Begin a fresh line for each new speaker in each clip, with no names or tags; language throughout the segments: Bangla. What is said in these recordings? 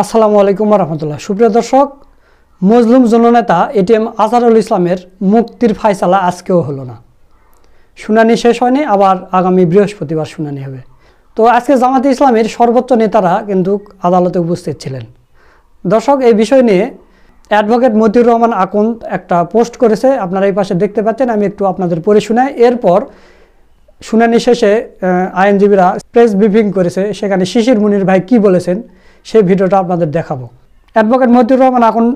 আসসালামু আলাইকুম রহমতুল্লাহ। সুপ্রিয় দর্শক, মজলুম জননেতা এটিএম আজহারুল ইসলামের মুক্তির ফায়সালা আজকেও হলো না। শুনানি শেষ হয়নি, আবার আগামী বৃহস্পতিবার শুনানি হবে। তো আজকে জামাতে ইসলামের সর্বোচ্চ নেতারা কিন্তু আদালতে উপস্থিত ছিলেন। দর্শক, এই বিষয় নিয়ে অ্যাডভোকেট মতিউর রহমান আকুন্দ একটা পোস্ট করেছে, আপনারা এই পাশে দেখতে পাচ্ছেন। আমি একটু আপনাদের পড়ে শোনাই। এরপর শুনানি শেষে আইনজীবীরা প্রেস ব্রিফিং করেছে, সেখানে শিশির মুনির ভাই কি বলেছেন সেই ভিডিওটা আপনাদের দেখাবো। অ্যাডভোকেট মতিউর রহমান আকুন্দ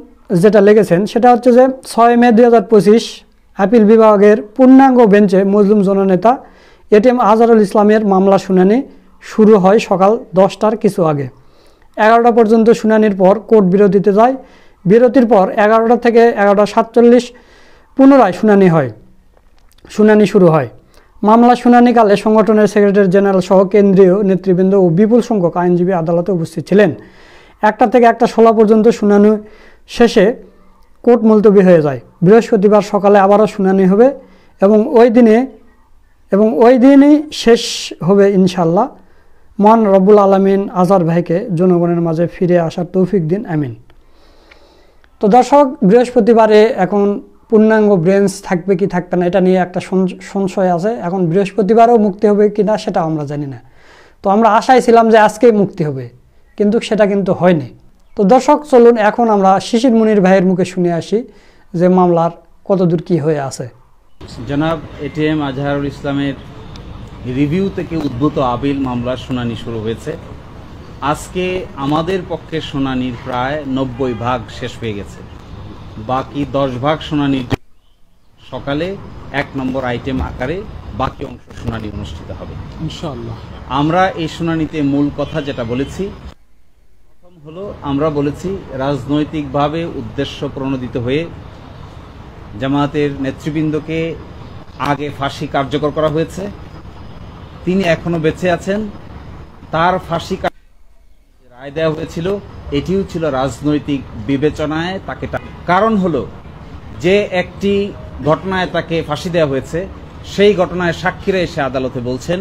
যেটা লিখেছেন সেটা হচ্ছে যে 6 মে 2025 আপিল বিভাগের পূর্ণাঙ্গ বেঞ্চে মজলুম জননেতা এটিএম আজহারুল ইসলামের মামলা শুনানি শুরু হয় সকাল 10টার কিছু আগে। 11টা পর্যন্ত শুনানির পর কোর্ট বিরতিতে যায়। বিরতির পর 11টা থেকে 11:47 পুনরায় শুনানি শুরু হয়। মামলা শুনানিকালে সংগঠনের সেক্রেটারি জেনারেল সহ কেন্দ্রীয় নেতৃবৃন্দ ও বিপুল সংখ্যক আইনজীবী আদালতে উপস্থিত ছিলেন। 1টা থেকে 1:16 পর্যন্ত শুনানি শেষে কোর্ট মুলতবি হয়ে যায়। বৃহস্পতিবার সকালে আবারও শুনানি হবে এবং ওই দিনই শেষ হবে ইনশাল্লাহ। মহান রব্বুল আলামিন আজহার ভাইকে জনগণের মাঝে ফিরে আসার তৌফিক দিন, আমিন। তো দর্শক, বৃহস্পতিবারে এখন পূর্ণাঙ্গ বেঞ্চ থাকবে কি থাকবে না এটা নিয়ে একটা সংশয় আছে। এখন বৃহস্পতিবারও মুক্তি হবে কি না সেটা আমরা জানি না। তো আমরা আশায় ছিলাম যে আজকেই মুক্তি হবে, কিন্তু সেটা কিন্তু হয়নি। তো দর্শক, চলুন এখন আমরা শিশির মুনির ভাইয়ের মুখে শুনে আসি যে মামলার কতদূর কি হয়ে আছে।
জনাব এটিএম আজহারুল ইসলামের রিভিউ থেকে উদ্ভূত আপিল মামলার শুনানি শুরু হয়েছে। আজকে আমাদের পক্ষে শুনানির প্রায় 90% শেষ হয়ে গেছে। বাকি 10% শুনানির সকালে 1 নম্বর আইটেম আকারে বাকি অংশ শুনানি অনুষ্ঠিত হবে ইনশাআল্লাহ। আমরা এই শুনানিতে মূল কথা যেটা বলেছি, প্রথম হলো আমরা বলেছি রাজনৈতিকভাবে উদ্দেশ্য প্রণোদিত হয়ে জামায়াতের নেতৃবৃন্দকে আগে ফাঁসি কার্যকর করা হয়েছে। তিনি এখনো বেঁচে আছেন, তার ফাঁসি রায় দেওয়া হয়েছিল, এটিও ছিল রাজনৈতিক বিবেচনায় তাকে। কারণ হলো যে একটি ঘটনায় তাকে ফাঁসি দেওয়া হয়েছে, সেই ঘটনায় সাক্ষীরা এসে আদালতে বলছেন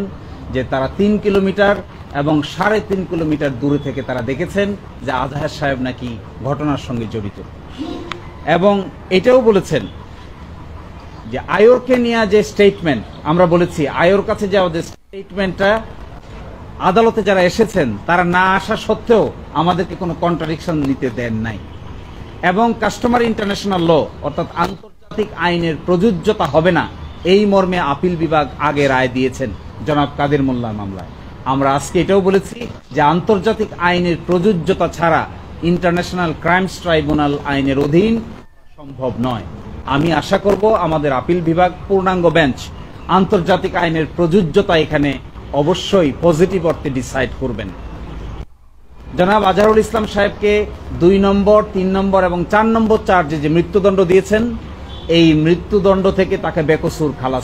যে তারা 3 কিলোমিটার এবং 3.5 কিলোমিটার দূরে থেকে তারা দেখেছেন যে আজহার সাহেব নাকি ঘটনার সঙ্গে জড়িত, এবং এটাও বলেছেন যে আয়োরকে নিয়ে যে স্টেটমেন্ট আমরা বলেছি, আয়োর কাছে যে আমাদের স্টেটমেন্টটা আদালতে যারা এসেছেন তারা না আসা সত্ত্বেও আমাদেরকে কোনো কন্ট্রাডিকশন নিতে দেন নাই, এবং কাস্টমার ইন্টারন্যাশনাল ল অর্থাৎ আন্তর্জাতিক আইনের প্রযোজ্যতা হবে না এই মর্মে আপিল বিভাগ আগে রায় দিয়েছেন জনাব কাদের মোল্লার মামলায়। আমরা আজকে এটাও বলেছি যে আন্তর্জাতিক আইনের প্রযোজ্যতা ছাড়া ইন্টারন্যাশনাল ক্রাইমস ট্রাইব্যুনাল আইনের অধীন সম্ভব নয়। আমি আশা করব আমাদের আপিল বিভাগ পূর্ণাঙ্গ বেঞ্চ আন্তর্জাতিক আইনের প্রযোজ্যতা এখানে অবশ্যই পজিটিভ অর্থে ডিসাইড করবেন। জনাব আজহারুল ইসলাম সাহেবকে 2 নম্বর, 3 নম্বর এবং 4 নম্বর চার্জে যে মৃত্যুদণ্ড দিয়েছেন, এই মৃত্যুদণ্ড থেকে তাকে বেকসুর খালাস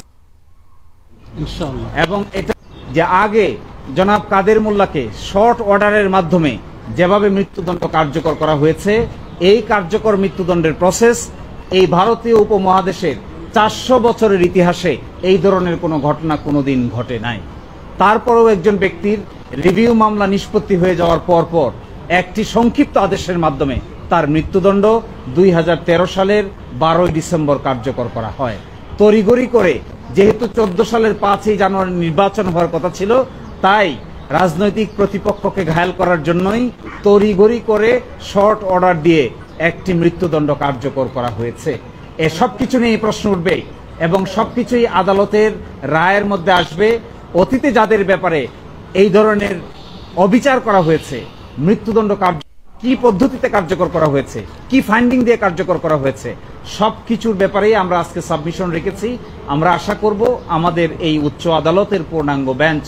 ইনশাআল্লাহ। এবং এটা যে আগে জনাব কাদের মোল্লাকে শর্ট অর্ডারের মাধ্যমে যেভাবে মৃত্যুদণ্ড কার্যকর করা হয়েছে, এই কার্যকর মৃত্যুদণ্ডের প্রসেস এই ভারতীয় উপমহাদেশের 400 বছরের ইতিহাসে এই ধরনের কোনো ঘটনা কোনোদিন ঘটে নাই। তারপরেও একজন ব্যক্তির রিভিউ মামলা নিষ্পত্তি হয়ে যাওয়ার পর একটি সংক্ষিপ্ত আদেশের মাধ্যমে তার মৃত্যুদণ্ড 2013 সালের 12 ডিসেম্বর কার্যকর করা হয়। তড়িঘড়ি করে, যেহেতু 14 সালের 5 জানুয়ারি নির্বাচন হওয়ার কথা ছিল, তাই রাজনৈতিক প্রতিপক্ষকে ঘায়াল করার জন্যই তড়িঘড়ি করে শর্ট অর্ডার দিয়ে একটি মৃত্যুদণ্ড কার্যকর করা হয়েছে। এসব কিছু নিয়ে প্রশ্ন উঠবে এবং সবকিছুই আদালতের রায়ের মধ্যে আসবে। অতীতে যাদের ব্যাপারে এই ধরনের অবিচার করা হয়েছে, মৃত্যুদণ্ড কি পদ্ধতিতে কার্যকর করা হয়েছে, কি ফাইন্ডিং দিয়ে কার্যকর করা হয়েছে, সবকিছুর ব্যাপারেই আমরা আজকে সাবমিশন রেখেছি। আমরা আশা করব আমাদের এই উচ্চ আদালতের পূর্ণাঙ্গ বেঞ্চ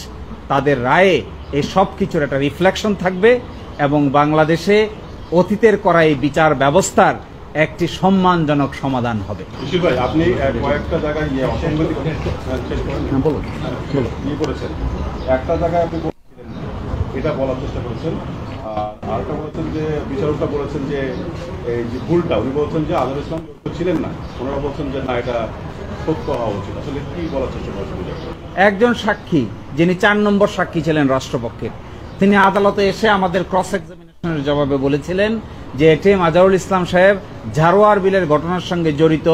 তাদের রায়ে এই সব কিছুর একটা রিফ্লেকশন থাকবে এবং বাংলাদেশে অতীতের করা এই বিচার ব্যবস্থার একটি সম্মানজনক সমাধান হবে।
আপনি কয়েকটা জায়গায় একটা জায়গায় আপনি এটা বলার চেষ্টা করেছেন, আরেকটা বলেছেন যে বিচারকটা বলেছেন যে এই যে ভুলটা উনি বলছেন যে আজহারুল ইসলাম ছিলেন না, ওনারা বলছেন যে না এটা সত্য হওয়া উচিত। আসলে কি বলার চেষ্টা করেছেন?
একজন সাক্ষী যিনি 4 নম্বর সাক্ষী ছিলেন রাষ্ট্রপক্ষের, তিনি আদালতে এসে আমাদের ক্রস এক্সামিনেশন জবাবে বলেছিলেন যে এটিএম আজহারুল ইসলাম সাহেব ঝাড়োয়ার বিলের ঘটনার সঙ্গে জড়িত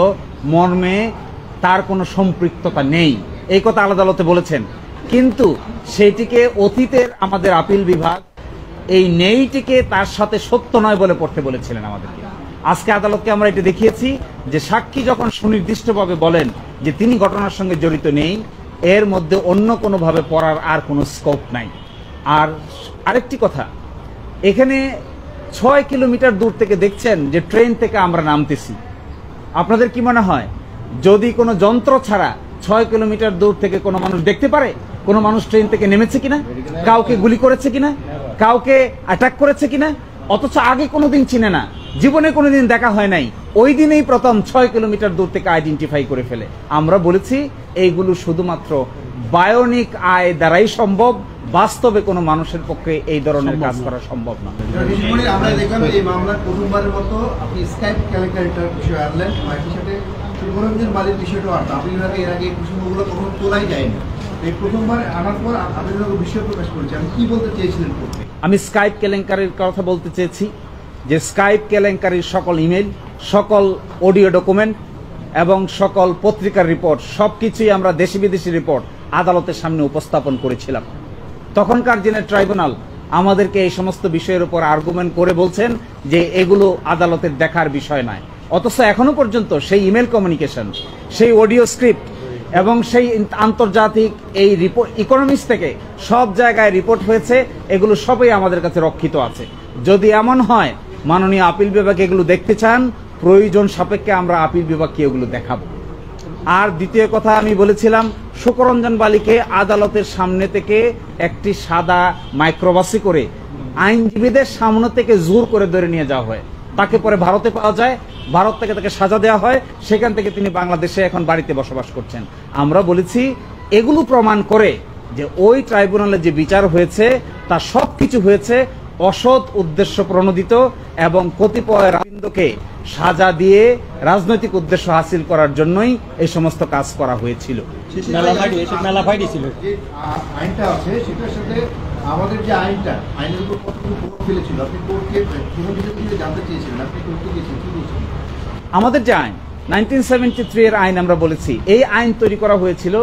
মর্মে তার কোনো সম্পৃক্ততা নেই, এই কথা আদালতে বলেছেন। কিন্তু সেটিকে অতীতের আমাদের আপিল বিভাগ এই নেইটিকে তার সাথে সত্য নয় বলে পড়তে বলেছিলেন আমাদেরকে। আজকে আদালতকে আমরা এটা দেখিয়েছি যে সাক্ষী যখন সুনির্দিষ্টভাবে বলেন যে তিনি ঘটনার সঙ্গে জড়িত নেই, এর মধ্যে অন্য কোনোভাবে পড়ার আর কোনো স্কোপ নাই। আর আরেকটি কথা, এখানে 6 কিলোমিটার দূর থেকে দেখছেন যে ট্রেন থেকে আমরা নামতেছি। আপনাদের কি মনে হয় যদি কোনো যন্ত্র ছাড়া 6 কিলোমিটার দূর থেকে কোনো মানুষ দেখতে পারে কোনো মানুষ ট্রেন থেকে নেমেছে কিনা, কাউকে গুলি করেছে কিনা, কাউকে অ্যাটাক করেছে কিনা? অথচ আগে কোনোদিন চিনে না, জীবনে কোনোদিন দেখা হয় নাই, ওই দিনেই প্রথম 6 কিলোমিটার দূর থেকে আইডেন্টিফাই করে ফেলে। আমরা বলেছি এইগুলো শুধুমাত্র বায়োনিক আয় দ্বারাই সম্ভব, বাস্তবে কোনো মানুষের পক্ষে এই ধরনের কাজ করা সম্ভব না।
আমরা দেখলাম এই মামলার প্রথমবারের মতো আপনি স্কাইপ ক্যালেন্ডারের বিষয় আনলেন, একই সাথে মনোরঞ্জন বালির বিষয়টাও আনলেন। আপনি এর আগে এই প্রসঙ্গগুলো কখনো তোলাই যায়নি, এই প্রথমবার আনার পর আপনি বিষয় প্রকাশ করেছেন। আমি কি বলতে চেয়েছিলেন?
আমি স্কাইপ কেলেঙ্কারির কথা বলতে চেয়েছি যে স্কাইপ কেলেঙ্কারির সকল ইমেল, সকল অডিও ডকুমেন্ট এবং সকল পত্রিকার রিপোর্ট সবকিছুই আমরা দেশি বিদেশি রিপোর্ট আদালতের সামনে উপস্থাপন করেছিলাম। তখনকার দিনের ট্রাইব্যুনাল আমাদেরকে এই সমস্ত বিষয়ের উপর আর্গুমেন্ট করে বলছেন যে এগুলো আদালতের দেখার বিষয় নয়। অথচ এখনো পর্যন্ত সেই ইমেল কমিউনিকেশন, সেই অডিও স্ক্রিপ্ট এবং সেই আন্তর্জাতিক এই রিপোর্ট ইকোনমিক্স থেকে সব জায়গায় রিপোর্ট হয়েছে, এগুলো সবই আমাদের কাছে রক্ষিত আছে। যদি এমন হয় মাননীয় আপিল বিভাগ এগুলো দেখতে চান, প্রয়োজন সাপেক্ষে আমরা আপিল বিভাগকে এগুলো দেখাবো। আর দ্বিতীয় কথা আমি বলেছিলাম, শুকরঞ্জন বালিকে আদালতের সামনে থেকে একটি সাদা মাইক্রোবাসে করে আইনজীবীদের সামনে থেকে জোর করে ধরে নিয়ে যাওয়া হয়, তাকে পরে ভারতে পাওয়া যায়, ভারত থেকে তাকে সাজা দেওয়া হয়, সেখান থেকে তিনি বাংলাদেশে এখন বাড়িতে বসবাস করছেন। আমরা বলেছি এগুলো প্রমাণ করে যে ওই ট্রাইব্যুনালে যে বিচার হয়েছে তা সবকিছু হয়েছে অসৎ উদ্দেশ্য প্রণোদিত এবং কতিপয় রাজনীতিকে সাজা দিয়ে রাজনৈতিক উদ্দেশ্য হাসিল করার জন্যই এই সমস্ত কাজ করা হয়েছিল।
আইনটা আছে সেটার সাথে আমাদের যে আইনের উপর কতটুকু প্রভাব ফেলেছিল আপনি কোর্টকে জানতে চেয়েছিলেন, আপনি কোর্টে গিয়েছিলেন, কি বলছেন?
আমাদের যে আইন 1973 এর আইন আমরা বলেছি, এই আইন তৈরি করা হয়েছিল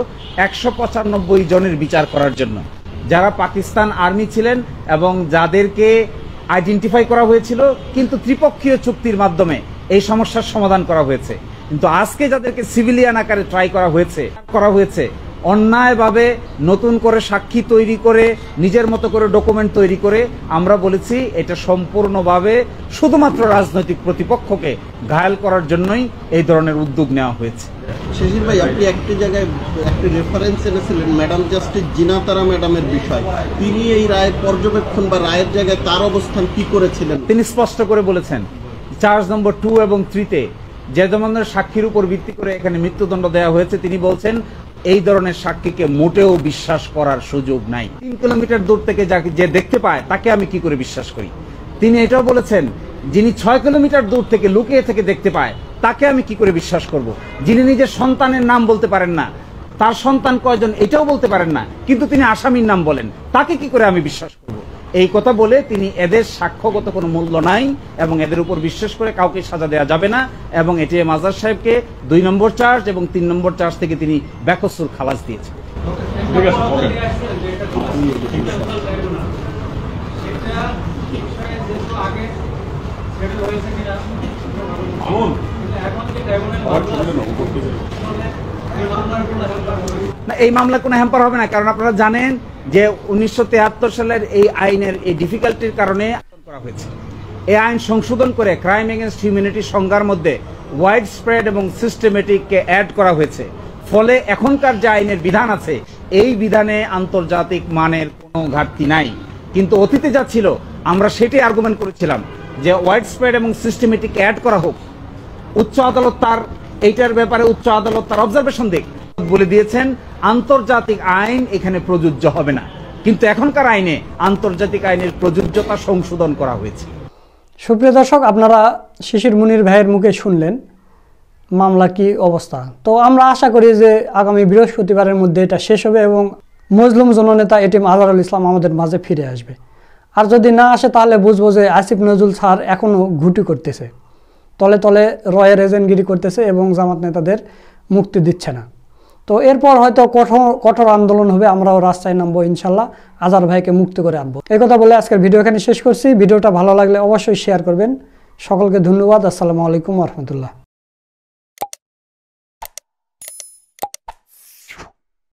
195 জনের বিচার করার জন্য, যারা পাকিস্তান আর্মি ছিলেন এবং যাদেরকে আইডেন্টিফাই করা হয়েছিল, কিন্তু ত্রিপক্ষীয় চুক্তির মাধ্যমে এই সমস্যার সমাধান করা হয়েছে। কিন্তু আজকে যাদেরকে সিভিলিয়ান আকারে ট্রাই করা হয়েছে অন্যায়ভাবে নতুন করে সাক্ষী তৈরি করে নিজের মতো করে ডকুমেন্ট তৈরি করে, আমরা বলেছি এটা সম্পূর্ণভাবে শুধুমাত্র রাজনৈতিক প্রতিপক্ষকে ঘায়াল করার জন্যই এই ধরনের উদ্যোগ নেওয়া হয়েছে।
শিশির ভাই, আপনি একটি জায়গায় একটি রেফারেন্স এনেছিলেন ম্যাডাম জাস্টিস জিনাতারা ম্যাডামের বিষয়। তিনি এই রায়ের পর্যবেক্ষণ বা রায়ের জায়গায় তার অবস্থান কি করেছিলেন?
তিনি স্পষ্ট করে বলেছেন চার্জ নম্বর 2 এবং 3-তে যে ধরনের সাক্ষীর উপর ভিত্তি করে এখানে মৃত্যুদণ্ড দেওয়া হয়েছে, তিনি বলছেন এই ধরনের সাক্ষীকে মোটেও বিশ্বাস করার সুযোগ নাই। 3 কিলোমিটার দূর থেকে যে দেখতে পায় তাকে আমি কি করে বিশ্বাস করি। তিনি এটাও বলেছেন যিনি 6 কিলোমিটার দূর থেকে লুকিয়ে থেকে দেখতে পায় তাকে আমি কি করে বিশ্বাস করব। যিনি নিজের সন্তানের নাম বলতে পারেন না, তার সন্তান কয়জন এটাও বলতে পারেন না, কিন্তু তিনি আসামির নাম বলেন, তাকে কি করে আমি বিশ্বাস করব। এই কথা বলে তিনি এদের সাক্ষ্যগত কোনো মূল্য নাই এবং এদের উপর বিশ্বাস করে কাউকে সাজা দেওয়া যাবে না, এবং এটিএম আজহার সাহেবকে 2 নম্বর চার্জ এবং 3 নম্বর চার্জ থেকে তিনি বেকসুর খালাস দিয়েছেন।
ঠিক আছে, ওকে।
এই মামলা কোনো হ্যাম্পার হবে না, কারণ আপনারা জানেন যে 1973 সালের এই আইনের এই ডিফিকাল্টির কারণে করা হয়েছে। এই আইন সংশোধন করে ক্রাইম এগেইনস্ট হিউম্যানিটি সংজ্ঞার মধ্যে ওয়াইড স্প্রেড এবং সিস্টেমেটিককে অ্যাড করা হয়েছে। ফলে এখনকার যে আইনের বিধান আছে এই বিধানে আন্তর্জাতিক মানের কোনো ঘাটতি নাই, কিন্তু অতীতে যা ছিল আমরা সেটাই আর্গুমেন্ট করেছিলাম যে ওয়াইড স্প্রেড এবং সিস্টেমেটিক অ্যাড করা হোক। উচ্চ আদালত তার এইটার ব্যাপারে অবজারভেশন দিক বলে দিয়েছেন আন্তর্জাতিক আইন এখানে প্রযোজ্য হবে না, কিন্তু এখনকার আইনে আন্তর্জাতিক আইনের প্রযোজ্যতা সংশোধন করা হয়েছে।
সুপ্রিয় দর্শক, আপনারা শিশির মুনির ভাইয়ের মুখে শুনলেন মামলা কি অবস্থা। তো আমরা আশা করি যে আগামী বৃহস্পতিবারের মধ্যে এটা শেষ হবে এবং মজলুম জননেতা এটিএম আজহারুল ইসলাম আমাদের মাঝে ফিরে আসবে। আর যদি না আসে তাহলে বুঝবো যে আসিফ নজরুল স্যার এখনও ঘুটি করতেছে, তলে তলে রয়ের এজেন্টগিরি করতেছে এবং জামাত নেতাদের মুক্তি দিচ্ছে না। তো এরপর হয়তো কঠোর আন্দোলন হবে, আমরাও রাস্তায় নামবো ইনশাল্লাহ, আজহার ভাইকে মুক্ত করে আনবো। এই কথা বলে আজকের ভিডিও এখানে শেষ করছি। ভিডিওটা ভালো লাগলে অবশ্যই শেয়ার করবেন। সকলকে ধন্যবাদ। আসসালামু আলাইকুম ওয়া রাহমাতুল্লাহ।